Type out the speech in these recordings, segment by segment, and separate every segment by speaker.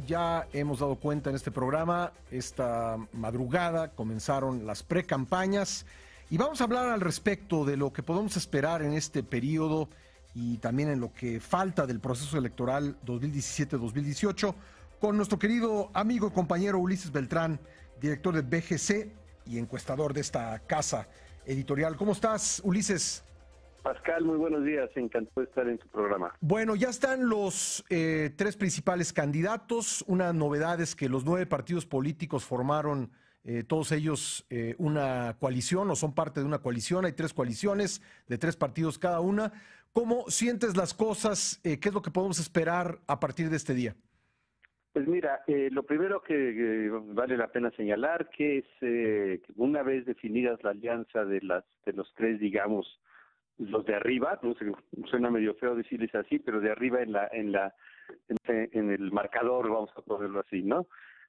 Speaker 1: Ya hemos dado cuenta en este programa, esta madrugada comenzaron las precampañas y vamos a hablar al respecto de lo que podemos esperar en este periodo y también en lo que falta del proceso electoral 2017-2018 con nuestro querido amigo y compañero Ulises Beltrán, director de BGC y encuestador de esta casa editorial. ¿Cómo estás, Ulises?
Speaker 2: Pascal, muy buenos días, encantado de estar en tu programa.
Speaker 1: Bueno, ya están los tres principales candidatos. Una novedad es que los 9 partidos políticos formaron, todos ellos, una coalición o son parte de una coalición. Hay 3 coaliciones de 3 partidos cada una. ¿Cómo sientes las cosas? ¿Qué es lo que podemos esperar a partir de este día?
Speaker 2: Pues mira, lo primero que vale la pena señalar que es que una vez definidas la alianza de los 3, digamos, los de arriba, no sé, suena medio feo decirles así, pero de arriba en el marcador, vamos a ponerlo así, ¿no?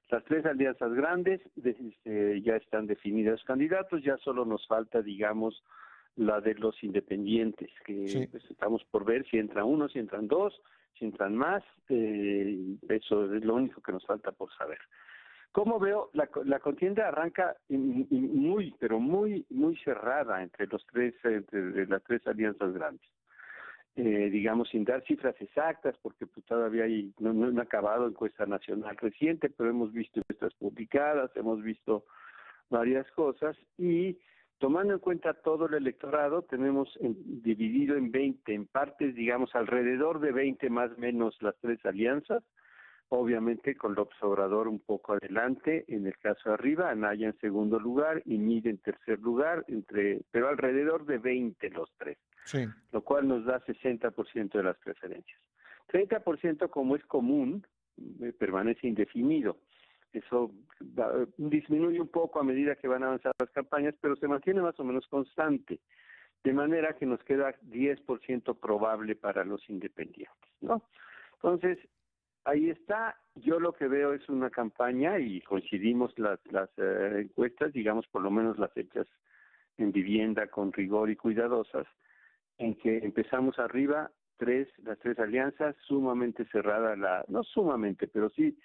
Speaker 2: Las 3 alianzas grandes ya están definidos los candidatos, ya solo nos falta, digamos, la de los independientes, que sí, pues estamos por ver si entra uno, si entran 2, si entran más, eso es lo único que nos falta por saber. ¿Cómo veo? La contienda arranca muy, pero muy cerrada entre entre las 3 alianzas grandes. Digamos, sin dar cifras exactas, porque pues, todavía no han acabado encuesta nacional reciente, pero hemos visto encuestas publicadas, hemos visto varias cosas, y tomando en cuenta todo el electorado, tenemos dividido en 20, en partes, digamos, alrededor de 20 más o menos las 3 alianzas, obviamente con López Obrador un poco adelante, en el caso de arriba, Anaya en segundo lugar y Mid en tercer lugar, pero alrededor de 20 los 3, sí, lo cual nos da 60% de las preferencias. 30%, como es común, permanece indefinido. Eso disminuye un poco a medida que van avanzando las campañas, pero se mantiene más o menos constante, de manera que nos queda 10% probable para los independientes, ¿no? Entonces, ahí está. Yo lo que veo es una campaña, y coincidimos las encuestas, digamos por lo menos las hechas en vivienda con rigor y cuidadosas, en que empezamos arriba, las 3 alianzas, sumamente cerrada, no sumamente, pero sí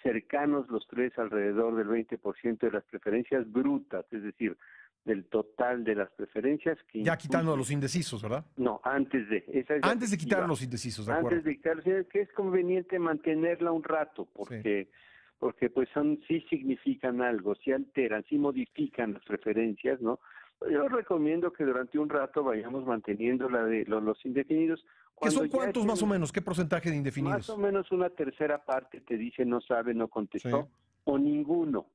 Speaker 2: cercanos los 3 alrededor del 20% de las preferencias brutas, es decir, del total de las preferencias. Que
Speaker 1: ya quitando a los indecisos, ¿verdad?
Speaker 2: No, antes de.
Speaker 1: Antes de quitar a los indecisos, de acuerdo.
Speaker 2: Antes de quitar, que es conveniente mantenerla un rato, porque pues sí significan algo, sí alteran, sí modifican las preferencias, ¿no? Yo recomiendo que durante un rato vayamos manteniendo la de los indefinidos.
Speaker 1: ¿Qué son cuántos más o menos? ¿Qué porcentaje de indefinidos?
Speaker 2: Más o menos una tercera parte te dice no sabe, no contestó, o ninguno.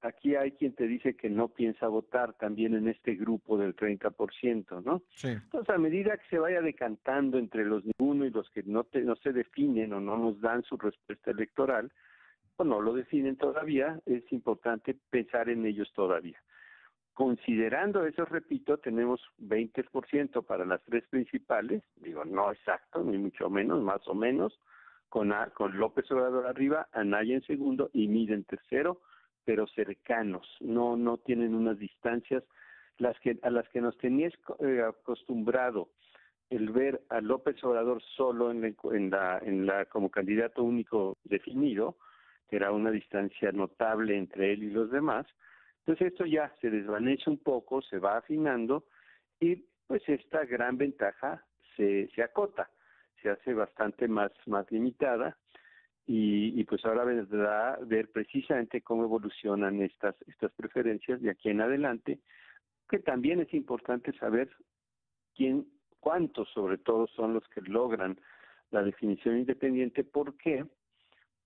Speaker 2: Aquí hay quien te dice que no piensa votar también en este grupo del 30%, ¿no? Sí. Entonces, a medida que se vaya decantando entre los ninguno y los que no se definen o no nos dan su respuesta electoral, o no lo definen todavía, es importante pensar en ellos todavía. Considerando eso, repito, tenemos 20% para las 3 principales, digo, no exacto, ni mucho menos, más o menos, con López Obrador arriba, Anaya en segundo y Mid en tercero, pero cercanos, no tienen unas distancias a las que nos tenías acostumbrado el ver a López Obrador solo como candidato único definido, que era una distancia notable entre él y los demás. Entonces esto ya se desvanece un poco, se va afinando y pues esta gran ventaja se acota, se hace bastante más limitada. Y pues ahora vendrá a ver precisamente cómo evolucionan estas preferencias de aquí en adelante, que también es importante saber cuántos sobre todo son los que logran la definición independiente. ¿Por qué?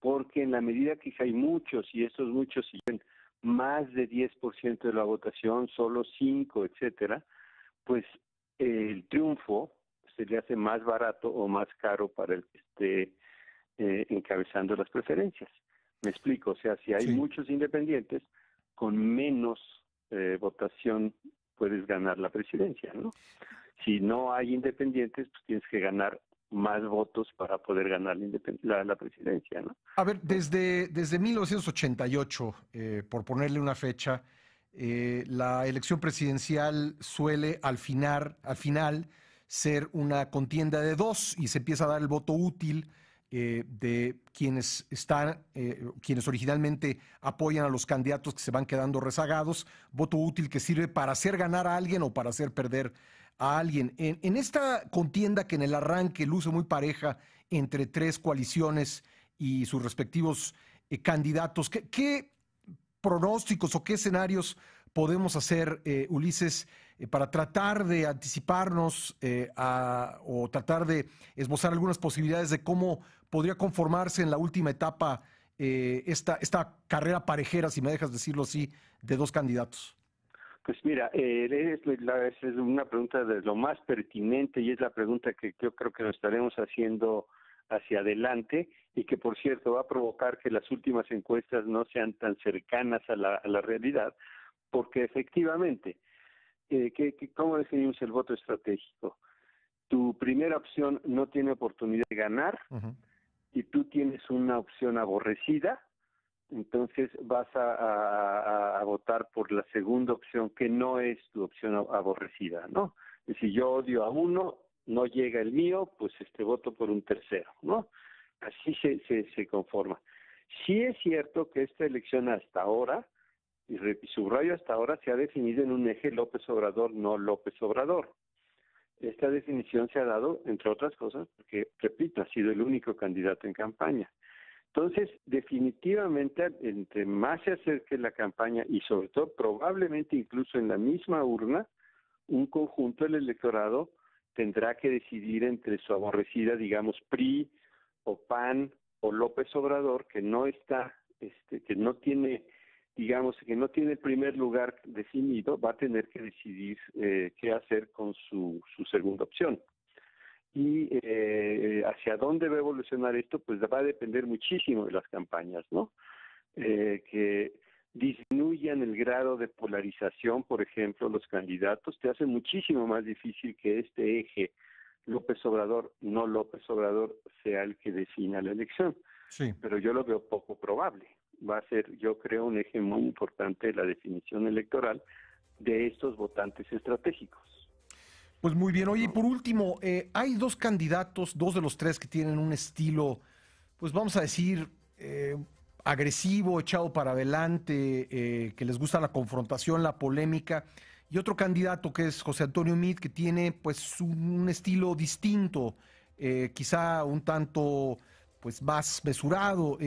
Speaker 2: Porque en la medida que hay muchos, y estos muchos siguen más de 10% de la votación, solo 5, etcétera, pues el triunfo se le hace más barato o más caro para el que esté encabezando las preferencias. Me explico, o sea, si hay muchos independientes, con menos votación puedes ganar la presidencia, ¿no? Si no hay independientes, pues tienes que ganar más votos para poder ganar la presidencia, ¿no?
Speaker 1: A ver, desde 1988, por ponerle una fecha, la elección presidencial suele al final ser una contienda de 2 y se empieza a dar el voto útil de quienes originalmente apoyan a los candidatos que se van quedando rezagados, voto útil que sirve para hacer ganar a alguien o para hacer perder a alguien. En esta contienda que en el arranque luce muy pareja entre tres coaliciones y sus respectivos candidatos, ¿qué pronósticos o qué escenarios podemos hacer, Ulises, para tratar de anticiparnos o tratar de esbozar algunas posibilidades de cómo podría conformarse en la última etapa esta carrera parejera, si me dejas decirlo así, de dos candidatos?
Speaker 2: Pues mira, es una pregunta de lo más pertinente y es la pregunta que yo creo que nos estaremos haciendo hacia adelante y que, por cierto, va a provocar que las últimas encuestas no sean tan cercanas a la realidad, porque efectivamente, ¿cómo definimos el voto estratégico? Tu primera opción no tiene oportunidad de ganar y tú tienes una opción aborrecida, entonces vas a votar por la segunda opción que no es tu opción aborrecida, ¿no? Y si yo odio a uno, no llega el mío, pues voto por un tercero, ¿no? Así se conforma. Sí es cierto que esta elección hasta ahora, y subrayo hasta ahora, se ha definido en un eje López Obrador, no López Obrador. Esta definición se ha dado, entre otras cosas, porque, repito, ha sido el único candidato en campaña. Entonces, definitivamente, entre más se acerque la campaña y sobre todo probablemente incluso en la misma urna, un conjunto del electorado tendrá que decidir entre su aborrecida, digamos, PRI o PAN o López Obrador, que no está, que no tiene, digamos, que no tiene el primer lugar definido, va a tener que decidir qué hacer con su segunda opción. Y hacia dónde va a evolucionar esto, pues va a depender muchísimo de las campañas, ¿no? Que disminuyan el grado de polarización, por ejemplo, los candidatos, te hace muchísimo más difícil que este eje López Obrador, no López Obrador, sea el que defina la elección.
Speaker 1: Sí.
Speaker 2: Pero yo lo veo poco probable. Va a ser, yo creo, un eje muy importante de la definición electoral de estos votantes estratégicos.
Speaker 1: Pues muy bien. Oye, y por último, hay dos candidatos, dos de los tres que tienen un estilo, pues vamos a decir, agresivo, echado para adelante, que les gusta la confrontación, la polémica, y otro candidato que es José Antonio Meade, que tiene pues un estilo distinto, quizá un tanto pues más mesurado.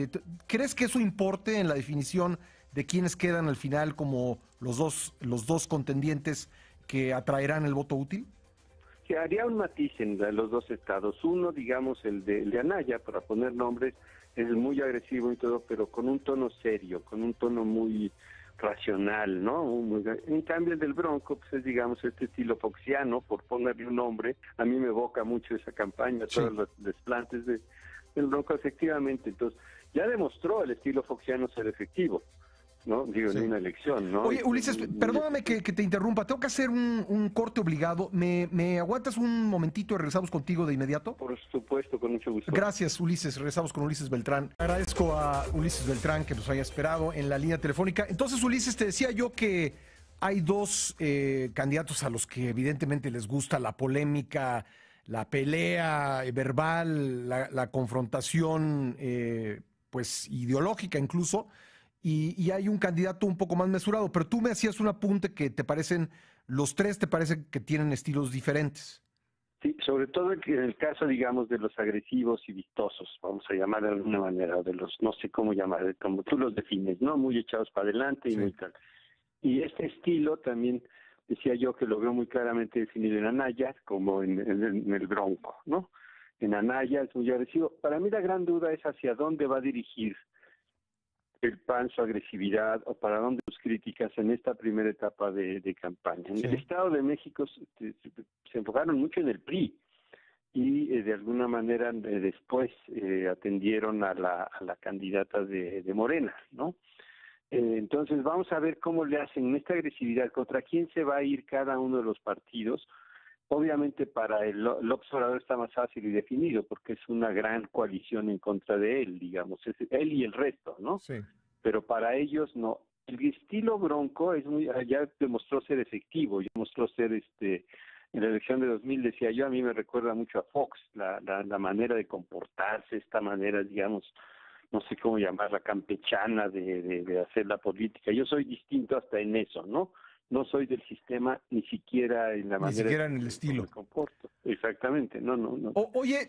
Speaker 1: ¿Crees que eso importe en la definición de quiénes quedan al final como los dos contendientes que atraerán el voto útil?
Speaker 2: Que haría un matiz en los dos estados. Uno, digamos, el de Anaya, para poner nombres, es muy agresivo y todo, pero con un tono serio, con un tono muy racional, ¿no? En cambio, el del Bronco, pues es, digamos, este estilo foxiano, por ponerle un nombre. A mí me evoca mucho esa campaña, sí. Todos los desplantes del Bronco, efectivamente. Entonces, ya demostró el estilo foxiano ser efectivo, ¿no? Digo, sí. En una elección, ¿no?
Speaker 1: Oye, Ulises, perdóname que te interrumpa. Tengo que hacer un corte obligado. ¿Me aguantas un momentito y regresamos contigo de inmediato?
Speaker 2: Por supuesto, con mucho gusto.
Speaker 1: Gracias, Ulises. Regresamos con Ulises Beltrán. Agradezco a Ulises Beltrán que nos haya esperado en la línea telefónica. Entonces, Ulises, te decía yo que hay dos candidatos a los que evidentemente les gusta la polémica, la pelea verbal, la confrontación pues ideológica incluso. Y hay un candidato un poco más mesurado, pero tú me hacías un apunte que los tres te parecen que tienen estilos diferentes.
Speaker 2: Sí, sobre todo en el caso, digamos, de los agresivos y vistosos, vamos a llamar de alguna manera, o de los, no sé cómo llamar, como tú los defines, ¿no? Muy echados para adelante y sí. Muy tal. Y este estilo también, decía yo que lo veo muy claramente definido en Anaya, como en el Bronco, ¿no? En Anaya es muy agresivo. Para mí la gran duda es hacia dónde va a dirigir el PAN, su agresividad, o para dónde sus críticas en esta primera etapa de campaña. En el Estado de México se enfocaron mucho en el PRI y de alguna manera después atendieron a la candidata de Morena, ¿no? Entonces vamos a ver cómo le hacen en esta agresividad, contra quién se va a ir cada uno de los partidos. Obviamente para el López Obrador está más fácil y definido porque es una gran coalición en contra de él, digamos, es él y el resto, ¿no?
Speaker 1: Sí.
Speaker 2: Pero para ellos no. El estilo Bronco es ya demostró ser efectivo, ya demostró ser en la elección de 2000, decía yo, a mí me recuerda mucho a Fox, la manera de comportarse, esta manera, digamos, no sé cómo llamarla, campechana de hacer la política. Yo soy distinto hasta en eso, ¿no? No soy del sistema ni siquiera en la manera.
Speaker 1: Ni siquiera en el estilo.
Speaker 2: Me comporto. Exactamente, no.
Speaker 1: Oye,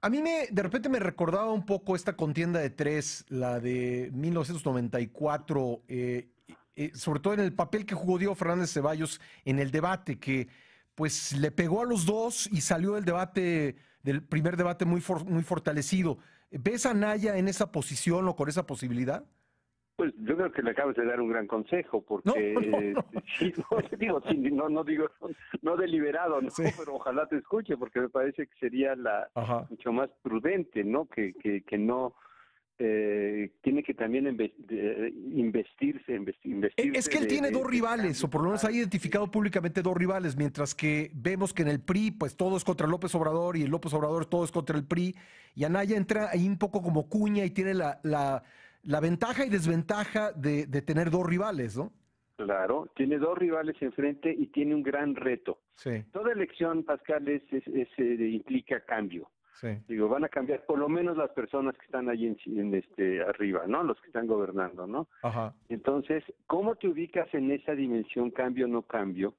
Speaker 1: a mí de repente me recordaba un poco esta contienda de tres, la de 1994, sobre todo en el papel que jugó Diego Fernández Ceballos en el debate, que pues le pegó a los dos y salió del debate, del primer debate muy fortalecido. ¿Ves a Anaya en esa posición o con esa posibilidad?
Speaker 2: Pues yo creo que le acabas de dar un gran consejo, porque no digo, no deliberado, ¿no? Sí. Pero ojalá te escuche, porque me parece que sería mucho más prudente, ¿no? Que no tiene que también investirse.
Speaker 1: Es que él tiene dos rivales, o por lo menos ha identificado públicamente dos rivales, mientras que vemos que en el PRI, pues todo es contra López Obrador, y el López Obrador todo es contra el PRI, y Anaya entra ahí un poco como cuña y tiene la ventaja y desventaja de tener dos rivales, ¿no?
Speaker 2: Claro, tiene dos rivales enfrente y tiene un gran reto.
Speaker 1: Sí.
Speaker 2: Toda elección, Pascal, implica cambio.
Speaker 1: Sí.
Speaker 2: Digo, van a cambiar por lo menos las personas que están ahí arriba, ¿no? Los que están gobernando, ¿no?
Speaker 1: Ajá.
Speaker 2: Entonces, ¿cómo te ubicas en esa dimensión cambio o no cambio?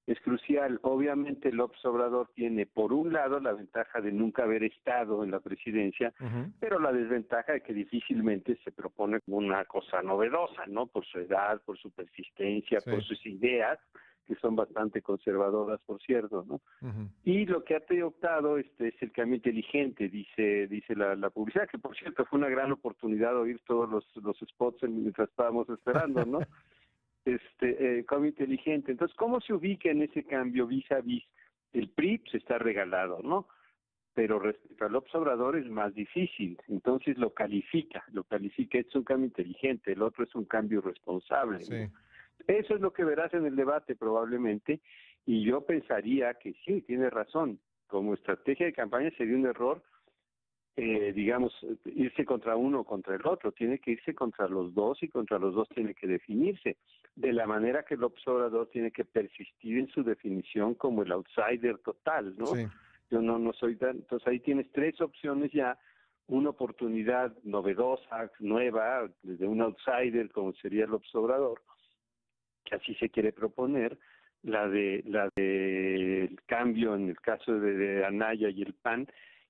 Speaker 2: Es crucial. Obviamente López Obrador tiene, por un lado, la ventaja de nunca haber estado en la presidencia, pero la desventaja de que difícilmente se propone como una cosa novedosa, ¿no? Por su edad, por su persistencia, por sus ideas, que son bastante conservadoras, por cierto, ¿no? Y lo que ha optado es el cambio inteligente, dice la publicidad, que por cierto fue una gran oportunidad oír todos los spots mientras estábamos esperando, ¿no? Cambio inteligente. Entonces, ¿cómo se ubica en ese cambio vis a vis? El PRI pues, está regalado, ¿no? Pero respecto al López Obrador es más difícil. Entonces lo califica, es un cambio inteligente, el otro es un cambio responsable.
Speaker 1: Sí.
Speaker 2: ¿No? Eso es lo que verás en el debate probablemente, y yo pensaría que sí, tiene razón. Como estrategia de campaña sería un error, irse contra uno o contra el otro. Tiene que irse contra los dos, y contra los dos tiene que definirse. De la manera que López Obrador tiene que persistir en su definición como el outsider total, ¿no?
Speaker 1: Sí.
Speaker 2: Yo no soy tan... Entonces ahí tienes tres opciones ya, una oportunidad novedosa, nueva, desde un outsider como sería López Obrador, que así se quiere proponer, la de cambio en el caso de Anaya y el PAN,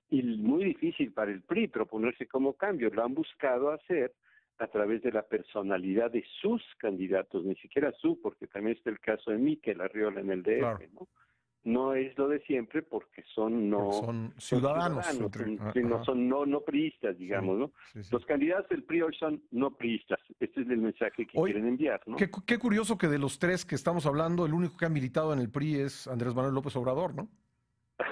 Speaker 2: y muy difícil para el PRI proponerse como cambio. Lo han buscado hacer a través de la personalidad de sus candidatos, ni siquiera porque también está el caso de Miquel Arriola en el DF, claro. ¿No? No es lo de siempre porque son
Speaker 1: ciudadanos,
Speaker 2: no priistas, digamos, ¿no? Sí. Los candidatos del PRI hoy son no priistas. Este es el mensaje que quieren enviar, ¿no?
Speaker 1: Qué curioso que de los tres que estamos hablando, el único que ha militado en el PRI es Andrés Manuel López Obrador, ¿no?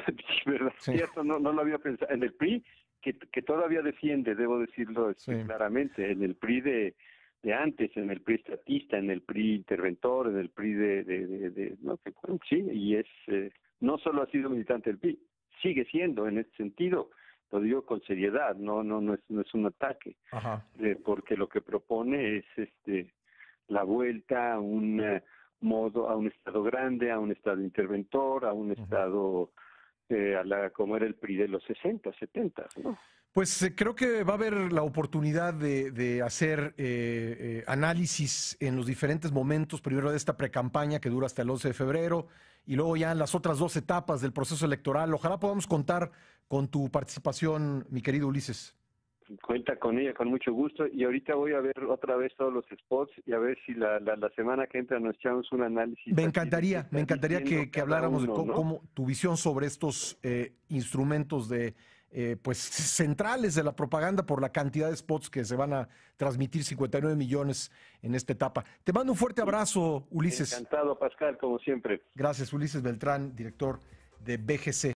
Speaker 2: Sí, ¿verdad? Sí. Cierto, no lo había pensado. En el PRI, que todavía defiende, debo decirlo claramente, en el PRI de antes, en el PRI estatista, en el PRI interventor, en el PRI y no solo ha sido militante del PRI, sigue siendo en este sentido, lo digo con seriedad, no es un ataque, porque lo que propone es la vuelta a un a un estado grande, a un estado interventor, a un estado como era el PRI de los 60, 70, ¿no?
Speaker 1: Pues creo que va a haber la oportunidad de hacer análisis en los diferentes momentos, primero de esta precampaña que dura hasta el 11 de febrero y luego ya en las otras dos etapas del proceso electoral. Ojalá podamos contar con tu participación, mi querido Ulises.
Speaker 2: Cuenta con ella, con mucho gusto, y ahorita voy a ver otra vez todos los spots y a ver si la semana que entra nos echamos un análisis.
Speaker 1: Me encantaría que habláramos de cómo tu visión sobre estos instrumentos pues centrales de la propaganda por la cantidad de spots que se van a transmitir, 59 millones en esta etapa. Te mando un fuerte abrazo, Ulises.
Speaker 2: Encantado, Pascal, como siempre.
Speaker 1: Gracias, Ulises Beltrán, director de BGC.